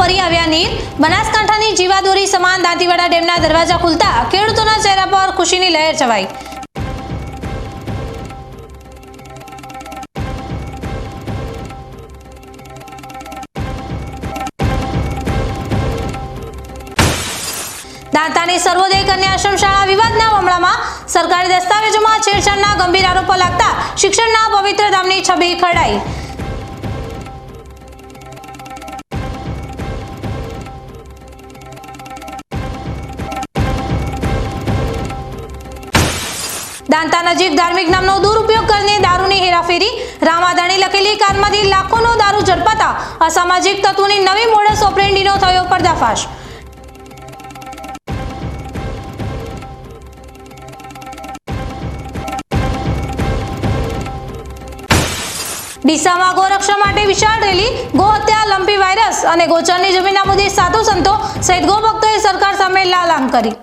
ફરી આવ્યા નીર। બનાસકાંઠાની જીવાદોરી સમાન દાંતીવાડા ડેમના દરવાજા ખુલતા ખેડૂતોના ચહેરા પર ખુશીની લહેર છવાઈ। દાંતાની સર્વોદય કન્યા આશ્રમ શાળા વિવાદના મામલામાં સરકારી દસ્તાવેજોમાં છેડછાડના ગંભીર આરોપો લાગતા શિક્ષણના પવિત્ર ધામની છબી ખરડાઈ। દાંતા નજીક ધાર્મિક નામનો દુરુપયોગ કરીને દારૂની હેરાફેરી। રામાદાણી લખેલી કારમાંથી લાખોનો દારૂ ઝડપાતા અસામાજિક તત્વોની નવી મોડસ ઓપરેન્ડીનો થયો પર્દાફાશ। ડીસામાં ગોરક્ષણ માટે વિશાળ રેલી। ગોહત્યા, લંપી વાયરસ અને ગોચરની જમીનના મુદ્દે સાધુ સંતો સહિત ગોભક્તોએ સરકાર સામે લાલાંગ કરી।